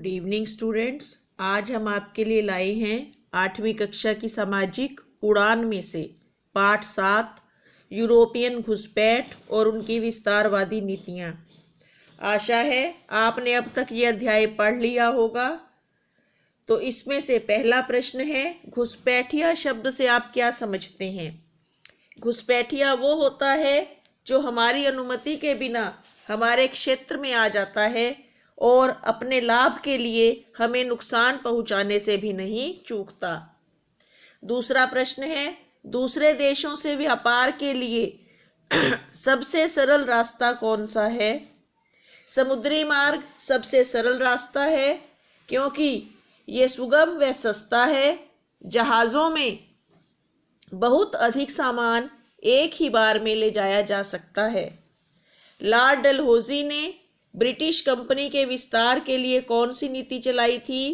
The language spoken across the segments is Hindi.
Good evening students. आज हम आपके लिए लाए हैं 8वीं कक्षा की सामाजिक उड़ान में से पाठ 7 यूरोपियन घुसपैठ और उनकी विस्तारवादी नीतियाँ। आशा है आपने अब तक ये अध्याय पढ़ लिया होगा। तो इसमें से पहला प्रश्न है, घुसपैठिया शब्द से आप क्या समझते हैं? घुसपैठिया वो होता है जो हमारी अनुमति के बिना हमारे क्षेत्र में आ जाता है और अपने लाभ के लिए हमें नुकसान पहुंचाने से भी नहीं चूकता। दूसरा प्रश्न है, दूसरे देशों से व्यापार के लिए सबसे सरल रास्ता कौन सा है? समुद्री मार्ग सबसे सरल रास्ता है क्योंकि ये सुगम व सस्ता है। जहाज़ों में बहुत अधिक सामान एक ही बार में ले जाया जा सकता है। लॉर्ड डलहौजी ने ब्रिटिश कंपनी के विस्तार के लिए कौन सी नीति चलाई थी?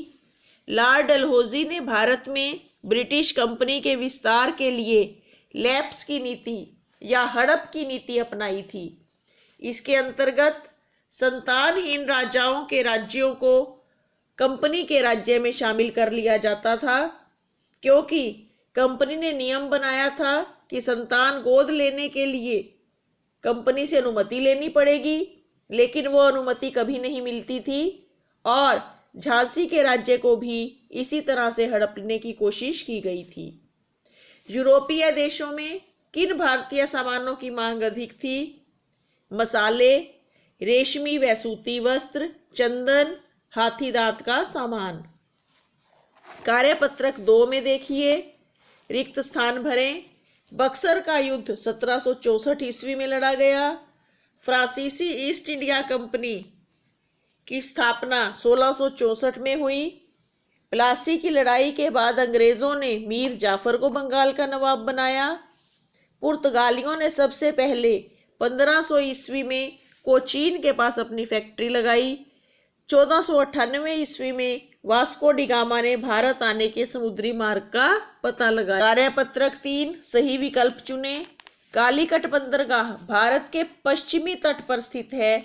लॉर्ड डलहौजी ने भारत में ब्रिटिश कंपनी के विस्तार के लिए लैप्स की नीति या हड़प की नीति अपनाई थी। इसके अंतर्गत संतानहीन राजाओं के राज्यों को कंपनी के राज्य में शामिल कर लिया जाता था क्योंकि कंपनी ने नियम बनाया था कि संतान गोद लेने के लिए कंपनी से अनुमति लेनी पड़ेगी, लेकिन वो अनुमति कभी नहीं मिलती थी और झांसी के राज्य को भी इसी तरह से हड़पने की कोशिश की गई थी। यूरोपीय देशों में किन भारतीय सामानों की मांग अधिक थी? मसाले, रेशमी व सूती वस्त्र, चंदन, हाथी दांत का सामान। कार्यपत्रक 2 में देखिए, रिक्त स्थान भरें। बक्सर का युद्ध 1764 ईस्वी में लड़ा गया। फ्रांसीसी ईस्ट इंडिया कंपनी की स्थापना 1664 में हुई। प्लासी की लड़ाई के बाद अंग्रेजों ने मीर जाफर को बंगाल का नवाब बनाया। पुर्तगालियों ने सबसे पहले 1500 ईस्वी में कोचीन के पास अपनी फैक्ट्री लगाई। 1498 ईस्वी में वास्को डी गामा ने भारत आने के समुद्री मार्ग का पता लगाया। कार्यपत्रक 3 सही विकल्प चुने। कालीकट बंदरगाह भारत के पश्चिमी तट पर स्थित है।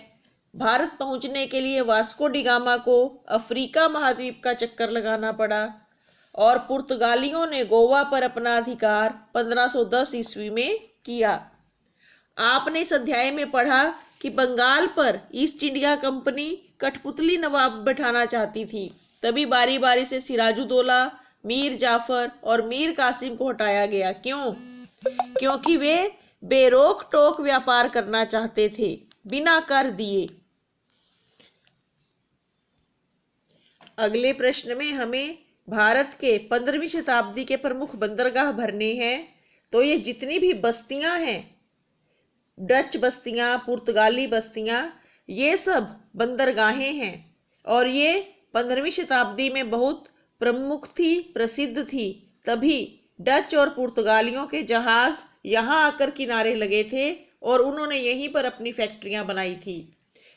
भारत पहुंचने के लिए वास्को डी गामा को अफ्रीका महाद्वीप का चक्कर लगाना पड़ा और पुर्तगालियों ने गोवा पर अपना अधिकार 1510 ईस्वी में किया। आपने इस अध्याय में पढ़ा कि बंगाल पर ईस्ट इंडिया कंपनी कठपुतली नवाब बैठाना चाहती थी। तभी बारी बारी से सिराजुद्दौला, मीर जाफर और मीर कासिम को हटाया गया। क्यों? क्योंकि वे बेरोक टोक व्यापार करना चाहते थे, बिना कर दिए। अगले प्रश्न में हमें भारत के 15वीं शताब्दी के प्रमुख बंदरगाह भरने हैं। तो ये जितनी भी बस्तियां हैं, डच बस्तियां, पुर्तगाली बस्तियां, ये सब बंदरगाहें हैं और ये 15वीं शताब्दी में बहुत प्रमुख थी, प्रसिद्ध थी। तभी डच और पुर्तगालियों के जहाज यहाँ आकर किनारे लगे थे और उन्होंने यहीं पर अपनी फैक्ट्रियाँ बनाई थी।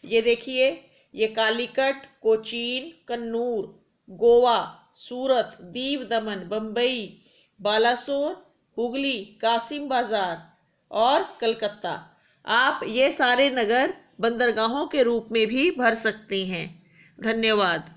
ये देखिए, ये कालीकट, कोचीन, कन्नूर, गोवा, सूरत, दीव दमन, बम्बई, बालासोर, हुगली, कासिम बाजार और कलकत्ता। आप ये सारे नगर बंदरगाहों के रूप में भी भर सकते हैं। धन्यवाद।